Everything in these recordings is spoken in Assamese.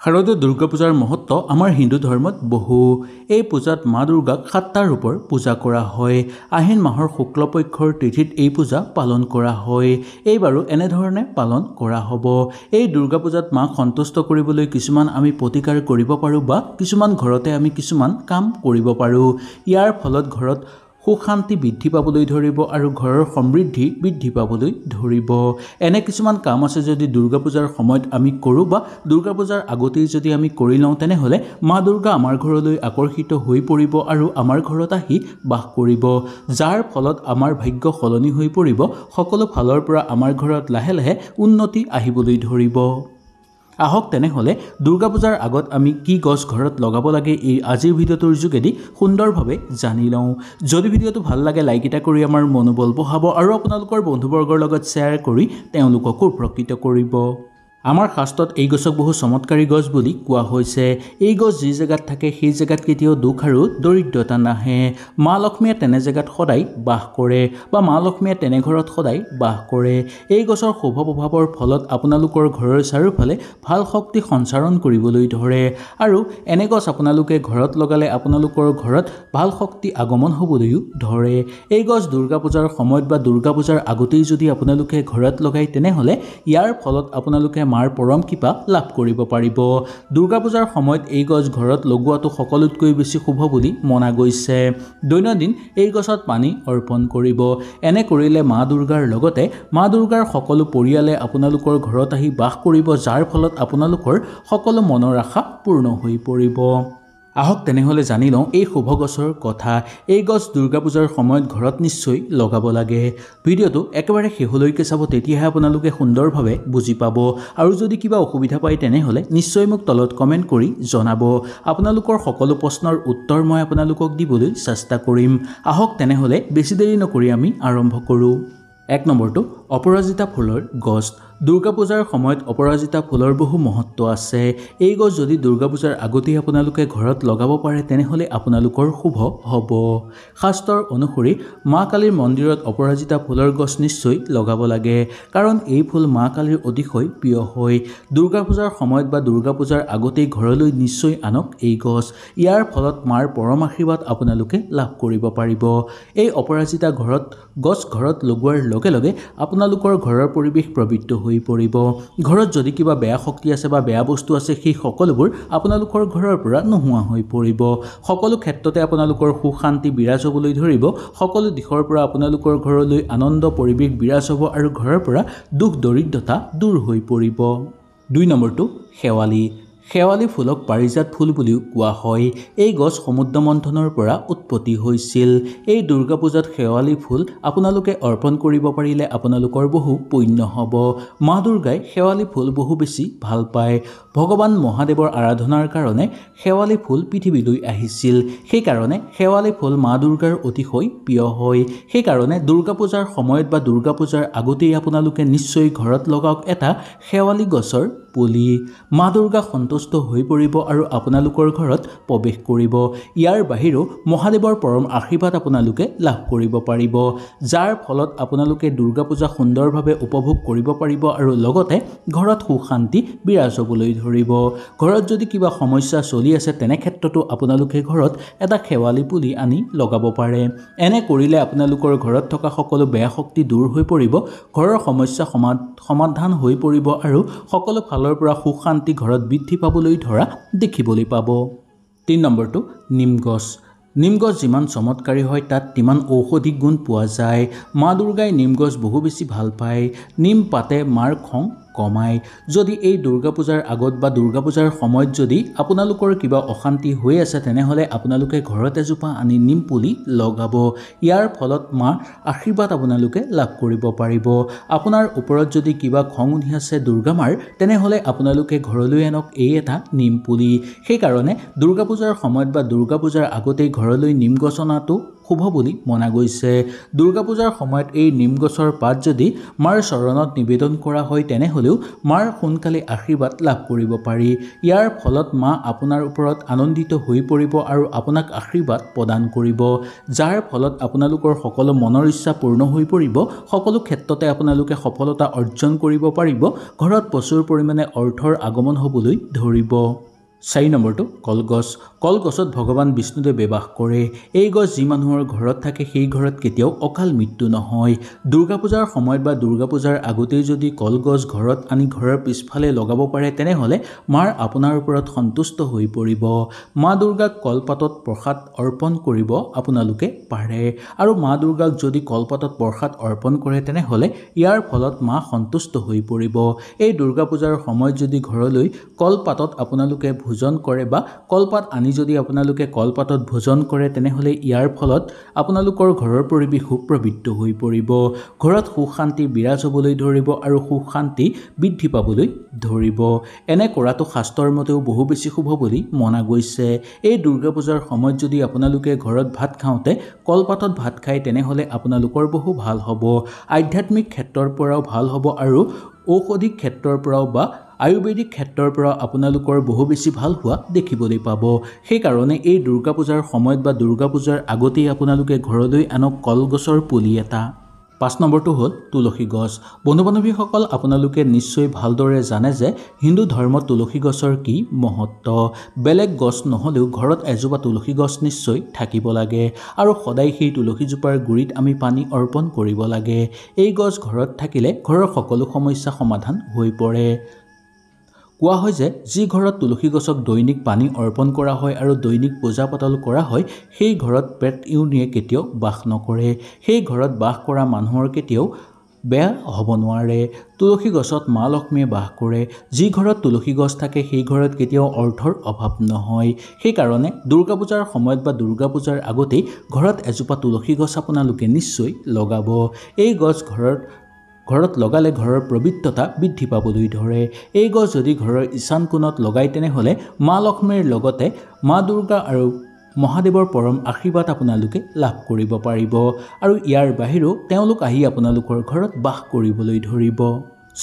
শাৰদীয় দুৰ্গা পূজাৰ মহত্ব আমাৰ হিন্দু ধৰ্মত বহু। এই পূজাত মা দুৰ্গাক 7টা ৰূপৰ পূজা কৰা হয়। আহিন মাহৰ শুক্লপক্ষৰ তিথিত এই পূজা পালন কৰা হয়। এইবাৰো এনেধৰণে পালন কৰা হ'ব। এই দুৰ্গা পূজাত মাক সন্তুষ্ট কৰিবলৈ কিছুমান আমি প্ৰতিকাৰ কৰিব পাৰোঁ বা কিছুমান ঘৰতে আমি কিছুমান কাম কৰিব পাৰোঁ। ইয়াৰ ফলত ঘৰত সুখ শান্তি বৃদ্ধি পাবলৈ ধৰিব আৰু ঘৰৰ সমৃদ্ধি বৃদ্ধি পাবলৈ ধৰিব। এনে কিছুমান কাম আছে যদি দুৰ্গা পূজাৰ সময়ত আমি কৰোঁ বা দুৰ্গা পূজাৰ আগতেই যদি আমি কৰি লওঁ তেনেহ'লে মা দুৰ্গা আমাৰ ঘৰলৈ আকৰ্ষিত হৈ পৰিব আৰু আমাৰ ঘৰত আহি বাস কৰিব, যাৰ ফলত আমাৰ ভাগ্য সলনি হৈ পৰিব। সকলো ফালৰ পৰা আমাৰ ঘৰত লাহে লাহে উন্নতি আহিবলৈ ধৰিব। আহক তেনেহ'লে দুৰ্গা পূজাৰ আগত আমি কি গছ ঘৰত লগাব লাগে এই আজিৰ ভিডিঅ'টোৰ যোগেদি সুন্দৰভাৱে জানি লওঁ। যদি ভিডিঅ'টো ভাল লাগে লাইক এটা কৰি আমাৰ মনোবল বঢ়াব আৰু আপোনালোকৰ বন্ধুবৰ্গৰ লগত শ্বেয়াৰ কৰি তেওঁলোককো উপকৃত কৰিব। আমাৰ শাস্ত্ৰত এই গছক বহু চমৎকাৰী গছ বুলি কোৱা হৈছে। এই গছ যি জেগাত থাকে সেই জেগাত কেতিয়াও দুখ আৰু দৰিদ্ৰতা নাহে। মা লক্ষ্মীয়ে তেনে জেগাত সদায় বাস কৰে বা মা লক্ষ্মীয়ে তেনে ঘৰত সদায় বাস কৰে। এই গছৰ শুভ প্ৰভাৱৰ ফলত আপোনালোকৰ ঘৰৰ চাৰিওফালে ভাল শক্তি সঞ্চাৰণ কৰিবলৈ ধৰে আৰু এনে গছ আপোনালোকে ঘৰত লগালে আপোনালোকৰ ঘৰত ভাল শক্তি আগমন হ'বলৈও ধৰে। এই গছ দুৰ্গা পূজাৰ সময়ত বা দুৰ্গা পূজাৰ আগতেই যদি আপোনালোকে ঘৰত লগায় তেনেহ'লে ইয়াৰ ফলত আপোনালোকে মাৰ পৰম কৃপা লাভ কৰিব পাৰিব। দুৰ্গা পূজাৰ সময়ত এই গছ ঘৰত লগোৱাটো সকলোতকৈ বেছি শুভ বুলি মনা গৈছে। দৈনন্দিন এই গছত পানী অৰ্পণ কৰিব। এনে কৰিলে মা দুৰ্গাৰ লগতে মা দুৰ্গাৰ সকলো পৰিয়ালে আপোনালোকৰ ঘৰত আহি বাস কৰিব, যাৰ ফলত আপোনালোকৰ সকলো মনৰ আশা পূৰ্ণ হৈ পৰিব। আহক তেনেহ'লে জানি লওঁ এই শুভ গছৰ কথা। এই গছ দুৰ্গা পূজাৰ সময়ত ঘৰত নিশ্চয় লগাব লাগে। ভিডিঅ'টো একেবাৰে শেষলৈকে চাব, তেতিয়াহে আপোনালোকে সুন্দৰভাৱে বুজি পাব। আৰু যদি কিবা অসুবিধা পায় তেনেহ'লে নিশ্চয় মোক তলত কমেণ্ট কৰি জনাব। আপোনালোকৰ সকলো প্ৰশ্নৰ উত্তৰ মই আপোনালোকক দিবলৈ চেষ্টা কৰিম। আহক তেনেহ'লে বেছি দেৰি নকৰি আমি আৰম্ভ কৰোঁ। 1 নম্বৰটো অপৰাজিতা ফুলৰ গছ। দুৰ্গা পূজাৰ সময়ত অপৰাজিতা ফুলৰ বহু মহত্ব আছে। এই গছ যদি দুৰ্গা পূজাৰ আগতেই আপোনালোকে ঘৰত লগাব পাৰে তেনেহ'লে আপোনালোকৰ শুভ হ'ব। শাস্ত্ৰৰ অনুসৰি মা কালীৰ মন্দিৰত অপৰাজিতা ফুলৰ গছ নিশ্চয় লগাব লাগে, কাৰণ এই ফুল মা কালীৰ অতিশয় প্ৰিয় হয়। দুৰ্গা পূজাৰ সময়ত বা দুৰ্গা পূজাৰ আগতেই ঘৰলৈ নিশ্চয় আনক এই গছ। ইয়াৰ ফলত মাৰ পৰম আশীৰ্বাদ আপোনালোকে লাভ কৰিব পাৰিব। এই অপৰাজিতা গছ ঘৰত লগোৱাৰ লগে লগে আপোনালোকৰ ঘৰৰ পৰিৱেশ পবিত্ৰ হৈ পৰিব। ঘৰত যদি কিবা বেয়া শক্তি আছে বা বেয়া বস্তু আছে সেই সকলোবোৰ আপোনালোকৰ ঘৰৰ পৰা নোহোৱা হৈ পৰিব। সকলো ক্ষেত্ৰতে আপোনালোকৰ সুখ শান্তি বিৰাজ হ'বলৈ ধৰিব। সকলো দিশৰ পৰা আপোনালোকৰ ঘৰলৈ আনন্দ পৰিৱেশ বিৰাজ হ'ব আৰু ঘৰৰ পৰা দুখ দৰিদ্ৰতা দূৰ হৈ পৰিব। 2 নম্বৰটো শেৱালি। শেৱালি ফুলক পাৰিজাত ফুল বুলিও কোৱা হয়। এই গছ সমুদ্ৰ মন্থনৰ পৰা উৎপত্তি হৈছিল। এই দুৰ্গা পূজাত শেৱালি ফুল আপোনালোকে অৰ্পণ কৰিব পাৰিলে আপোনালোকৰ বহু পুণ্য হ'ব। মা দুৰ্গাই শেৱালি ফুল বহু বেছি ভাল পায়। ভগৱান মহাদেৱৰ আৰাধনাৰ কাৰণে শেৱালি ফুল পৃথিৱীলৈ আহিছিল। সেইকাৰণে শেৱালি ফুল মা দুৰ্গাৰ অতিশয় প্ৰিয় হয়। সেইকাৰণে দুৰ্গা পূজাৰ সময়ত বা দুৰ্গা পূজাৰ আগতেই আপোনালোকে নিশ্চয় ঘৰত লগাওক এটা শেৱালি গছৰ পুলি। মা দুৰ্গা সন্তুষ্ট হৈ পৰিব আৰু আপোনালোকৰ ঘৰত প্ৰৱেশ কৰিব। ইয়াৰ বাহিৰেও মহাদেৱৰ পৰম আশীৰ্বাদ আপোনালোকে লাভ কৰিব পাৰিব, যাৰ ফলত আপোনালোকে দুৰ্গা পূজা সুন্দৰভাৱে উপভোগ কৰিব পাৰিব আৰু লগতে ঘৰত সুখ শান্তি বিৰাজ হ'বলৈ ধৰিব। ঘৰত যদি কিবা সমস্যা চলি আছে তেনে ক্ষেত্ৰতো আপোনালোকে ঘৰত এটা শেৱালি পুলি আনি লগাব পাৰে। এনে কৰিলে আপোনালোকৰ ঘৰত থকা সকলো বেয়া শক্তি দূৰ হৈ পৰিব, ঘৰৰ সমস্যা সমাধান হৈ পৰিব আৰু সকলো ফালৰ পৰা সুখ শান্তি ঘৰত বৃদ্ধি পাবলৈ ধৰা দেখিবলৈ পাব। 3 নম্বৰটো নিম গছ। নিম গছ যিমান চমৎকাৰী হয় তাত তিমান ঔষধিক গুণ পোৱা যায়। মা দুৰ্গাই নিম গছ বহু বেছি ভাল পায়। নিম পাতে মাৰ খং কমায়। যদি এই দুৰ্গা পূজাৰ আগত বা দুৰ্গা পূজাৰ সময়ত যদি আপোনালোকৰ কিবা অশান্তি হৈ আছে তেনেহ'লে আপোনালোকে ঘৰত এজোপা আনি নিম পুলি লগাব। ইয়াৰ ফলত মাৰ আশীৰ্বাদ আপোনালোকে লাভ কৰিব পাৰিব। আপোনাৰ ওপৰত যদি কিবা খং উঠি আছে দুৰ্গা মাৰ তেনেহ'লে আপোনালোকে ঘৰলৈ আনক এই এটা নিম পুলি। সেইকাৰণে দুৰ্গা পূজাৰ সময়ত বা দুৰ্গা পূজাৰ আগতেই ঘৰলৈ নিম গছ অনাটো শুভ বুলি মনা গৈছে। দুৰ্গা পূজাৰ সময়ত এই নিম গছৰ পাত যদি মাৰ চৰণত নিবেদন কৰা হয় তেনেহ'লেও মাৰ সোনকালে আশীৰ্বাদ লাভ কৰিব পাৰি। ইয়াৰ ফলত মা আপোনাৰ ওপৰত আনন্দিত হৈ পৰিব আৰু আপোনাক আশীৰ্বাদ প্ৰদান কৰিব, যাৰ ফলত আপোনালোকৰ সকলো মনৰ ইচ্ছা পূৰ্ণ হৈ পৰিব। সকলো ক্ষেত্ৰতে আপোনালোকে সফলতা অৰ্জন কৰিব পাৰিব। ঘৰত প্ৰচুৰ পৰিমাণে অৰ্থৰ আগমন হ'বলৈ ধৰিব। 4 নম্বৰটো কলগছ। কলগছত ভগৱান বিষ্ণুদেৱে বাস কৰে। এই গছ যি মানুহৰ ঘৰত থাকে সেই ঘৰত কেতিয়াও অকাল মৃত্যু নহয়। দুৰ্গা পূজাৰ সময়ত বা দুৰ্গা পূজাৰ আগতেই যদি কলগছ ঘৰত আনি ঘৰৰ পিছফালে লগাব পাৰে তেনেহ'লে মাৰ আপোনাৰ ওপৰত সন্তুষ্ট হৈ পৰিব। মা দুৰ্গাক কলপাতত প্ৰসাদ অৰ্পণ কৰিব আপোনালোকে পাৰে, আৰু মা দুৰ্গাক যদি কলপাতত প্ৰসাদ অৰ্পণ কৰে তেনেহ'লে ইয়াৰ ফলত মা সন্তুষ্ট হৈ পৰিব। এই দুৰ্গা পূজাৰ সময়ত যদি ঘৰলৈ কলপাতত আপোনালোকে ভোজন কৰে বা কলপাত আনি যদি আপোনালোকে কলপাতত ভোজন কৰে তেনেহ'লে ইয়াৰ ফলত আপোনালোকৰ ঘৰৰ পৰিৱেশ সুপ্ৰবৃত্ত হৈ পৰিব। ঘৰত সুখ শান্তি বিৰাজ হ'বলৈ ধৰিব আৰু সুখ শান্তি বৃদ্ধি পাবলৈ ধৰিব। এনে কৰাটো শাস্ত্ৰৰ মতেও বহু বেছি শুভ বুলি মনা গৈছে। এই দুৰ্গা পূজাৰ সময়ত যদি আপোনালোকে ঘৰত ভাত খাওঁতে কলপাতত ভাত খায় তেনেহ'লে আপোনালোকৰ বহু ভাল হ'ব। আধ্যাত্মিক ক্ষেত্ৰৰ পৰাও ভাল হ'ব আৰু ঔষধিক ক্ষেত্ৰৰ পৰাও বা আয়ুৰ্বেদিক ক্ষেত্ৰৰ পৰা আপোনালোকৰ বহু বেছি ভাল হোৱা দেখিবলৈ পাব। সেইকাৰণে এই দুৰ্গা পূজাৰ সময়ত বা দুৰ্গা পূজাৰ আগতেই আপোনালোকে ঘৰলৈ আনক কলগছৰ পুলি এটা। 5 নম্বৰটো হ'ল তুলসী গছ। বন্ধু বান্ধৱীসকল, আপোনালোকে নিশ্চয় ভালদৰে জানে যে হিন্দু ধৰ্মত তুলসী গছৰ কি মহত্ব। বেলেগ গছ নহ'লেও ঘৰত এজোপা তুলসী গছ নিশ্চয় থাকিব লাগে, আৰু সদায় সেই তুলসীজোপাৰ গুৰিত আমি পানী অৰ্পণ কৰিব লাগে। এই গছ ঘৰত থাকিলে ঘৰৰ সকলো সমস্যা সমাধান হৈ পৰে। কোৱা হয় যে যি ঘৰত তুলসী গছক দৈনিক পানী অৰ্পণ কৰা হয় আৰু দৈনিক পূজা পাতল কৰা হয় সেই ঘৰত পেট ইউনিয়ে কেতিয়াও বাস নকৰে। সেই ঘৰত বাস কৰা মানুহৰ কেতিয়াও বেয়া হ'ব নোৱাৰে। তুলসী গছত মা লক্ষ্মীয়ে বাস কৰে। যি ঘৰত তুলসী গছ থাকে সেই ঘৰত কেতিয়াও অৰ্থৰ অভাৱ নহয়। সেইকাৰণে দুৰ্গা পূজাৰ সময়ত বা দুৰ্গা পূজাৰ আগতেই ঘৰত এজোপা তুলসী গছ আপোনালোকে নিশ্চয় লগাব। এই গছ ঘৰত লগালে ঘৰৰ পবিত্ৰতা বৃদ্ধি পাবলৈ ধৰে। এই গছ যদি ঘৰৰ ঈশান কোণত লগায় তেনেহ'লে মা লক্ষ্মীৰ লগতে মা দুৰ্গা আৰু মহাদেৱৰ পৰম আশীৰ্বাদ আপোনালোকে লাভ কৰিব পাৰিব, আৰু ইয়াৰ বাহিৰেও তেওঁলোক আহি আপোনালোকৰ ঘৰত বাস কৰিবলৈ ধৰিব।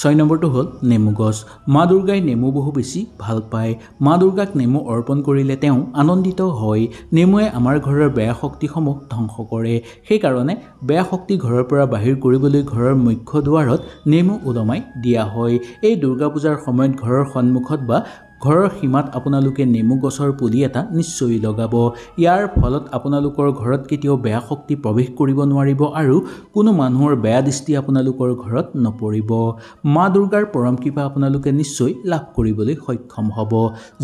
6 নম্বৰটো হ'ল নেমু গছ। মা দুৰ্গাই নেমু বহু বেছি ভাল পায়। মা দুৰ্গাক নেমু অৰ্পণ কৰিলে তেওঁ আনন্দিত হয়। নেমুৱে আমাৰ ঘৰৰ বেয়া শক্তিসমূহ ধ্বংস কৰে। সেইকাৰণে বেয়া শক্তি ঘৰৰ পৰা বাহিৰ কৰিবলৈ ঘৰৰ মুখ্য দুৱাৰত নেমু ওলমাই দিয়া হয়। এই দুৰ্গা পূজাৰ সময়ত ঘৰৰ সন্মুখত বা ঘৰৰ সীমাত আপোনালোকে নেমু গছৰ পুলি এটা নিশ্চয় লগাব। ইয়াৰ ফলত আপোনালোকৰ ঘৰত কেতিয়াও বেয়া শক্তি প্ৰৱেশ কৰিব নোৱাৰিব আৰু কোনো মানুহৰ বেয়া দৃষ্টি আপোনালোকৰ ঘৰত নপৰিব। মা দুৰ্গাৰ পৰম কৃপা আপোনালোকে নিশ্চয় লাভ কৰিবলৈ সক্ষম হ'ব,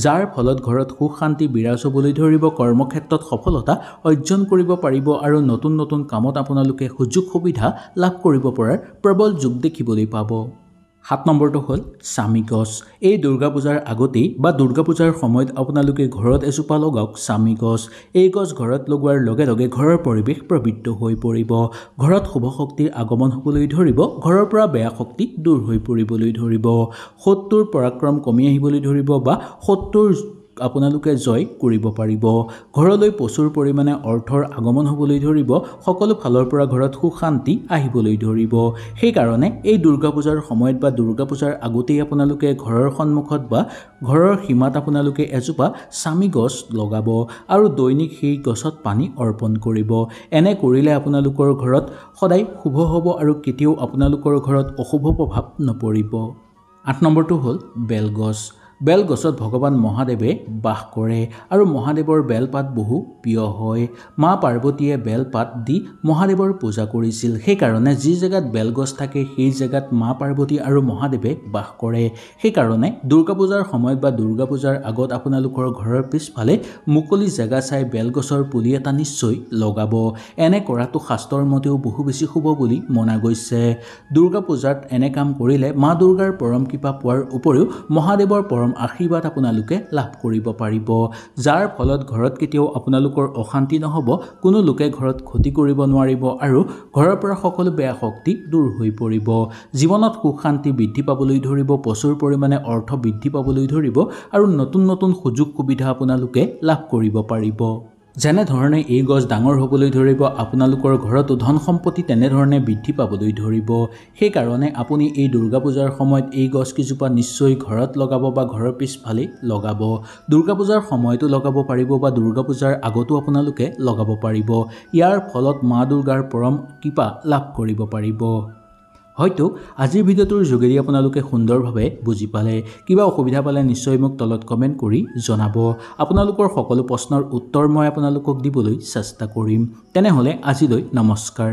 যাৰ ফলত ঘৰত সুখ শান্তি বিৰাজ হ'বলৈ ধৰিব। কৰ্মক্ষেত্ৰত সফলতা অৰ্জন কৰিব পাৰিব আৰু নতুন নতুন কামত আপোনালোকে সুযোগ সুবিধা লাভ কৰিব পৰাৰ প্ৰবল যোগ দেখিবলৈ পাব। 7 নম্বৰটো হ'ল চামি গছ। এই দুৰ্গা পূজাৰ আগতেই বা দুৰ্গা পূজাৰ সময়ত আপোনালোকে ঘৰত এজোপা লগাওক চামি গছ। এই গছ ঘৰত লগোৱাৰ লগে লগে ঘৰৰ পৰিৱেশ পবিত্ৰ হৈ পৰিব। ঘৰত শুভ শক্তিৰ আগমন হ'বলৈ ধৰিব। ঘৰৰ পৰা বেয়া শক্তি দূৰ হৈ পৰিবলৈ ধৰিব। শত্ৰুৰ পৰাক্ৰম কমি আহিবলৈ ধৰিব বা শত্ৰুৰ আপোনালোকে জয় কৰিব পাৰিব। ঘৰলৈ প্ৰচুৰ পৰিমাণে অৰ্থৰ আগমন হ'বলৈ ধৰিব। সকলো ফালৰ পৰা ঘৰত সুখ শান্তি আহিবলৈ ধৰিব। সেইকাৰণে এই দুৰ্গা পূজাৰ সময়ত বা দুৰ্গা পূজাৰ আগতেই আপোনালোকে ঘৰৰ সন্মুখত বা ঘৰৰ সীমাত আপোনালোকে এজোপা চামি গছ লগাব আৰু দৈনিক সেই গছত পানী অৰ্পণ কৰিব। এনে কৰিলে আপোনালোকৰ ঘৰত সদায় শুভ হ'ব আৰু কেতিয়াও আপোনালোকৰ ঘৰত অশুভ প্ৰভাৱ নপৰিব। 8 নম্বৰটো হ'ল বেলগছ। বেলগছত ভগৱান মহাদেৱে বাস কৰে আৰু মহাদেৱৰ বেলপাত বহু প্ৰিয় হয়। মা পাৰ্বতীয়ে বেলপাত দি মহাদেৱৰ পূজা কৰিছিল। সেইকাৰণে যি জেগাত বেলগছ থাকে সেই জেগাত মা পাৰ্বতী আৰু মহাদেৱে বাস কৰে। সেইকাৰণে দুৰ্গা পূজাৰ সময়ত বা দুৰ্গা পূজাৰ আগত আপোনালোকৰ ঘৰৰ পিছফালে মুকলি জেগা চাই বেলগছৰ পুলি এটা নিশ্চয় লগাব। এনে কৰাটো শাস্ত্ৰৰ মতেও বহু বেছি শুভ বুলি মনা গৈছে। দুৰ্গা পূজাত এনে কাম কৰিলে মা দুৰ্গাৰ পৰম কৃপা পোৱাৰ উপৰিও মহাদেৱৰ পৰম আশীৰ্বাদ আপোনালোকে লাভ কৰিব পাৰিব, যাৰ ফলত ঘৰত কেতিয়াও আপোনালোকৰ অশান্তি নহ'ব, কোনো লোকে ঘৰত ক্ষতি কৰিব নোৱাৰিব আৰু ঘৰৰ পৰা সকলো বেয়া শক্তি দূৰ হৈ পৰিব। জীৱনত সুখ শান্তি বৃদ্ধি পাবলৈ ধৰিব, প্ৰচুৰ পৰিমাণে অৰ্থ বৃদ্ধি পাবলৈ ধৰিব আৰু নতুন নতুন সুযোগ সুবিধা আপোনালোকে লাভ কৰিব পাৰিব। যেনেধৰণে এই গছ ডাঙৰ হ'বলৈ ধৰিব আপোনালোকৰ ঘৰতো ধন সম্পত্তি তেনেধৰণে বৃদ্ধি পাবলৈ ধৰিব। সেইকাৰণে আপুনি এই দুৰ্গা পূজাৰ সময়ত এই গছকেইজোপা নিশ্চয় ঘৰত লগাব বা ঘৰৰ পিছফালে লগাব। দুৰ্গা পূজাৰ সময়তো লগাব পাৰিব বা দুৰ্গা পূজাৰ আগতো আপোনালোকে লগাব পাৰিব। ইয়াৰ ফলত মা দুৰ্গাৰ পৰম কৃপা লাভ কৰিব পাৰিব। হয়তো আজিৰ ভিডিঅ'টোৰ যোগেদি আপোনালোকে সুন্দৰভাৱে বুজি পালে। কিবা অসুবিধা পালে নিশ্চয় মোক তলত কমেণ্ট কৰি জনাব। আপোনালোকৰ সকলো প্ৰশ্নৰ উত্তৰ মই আপোনালোকক দিবলৈ চেষ্টা কৰিম। তেনেহ'লে আজিলৈ নমস্কাৰ।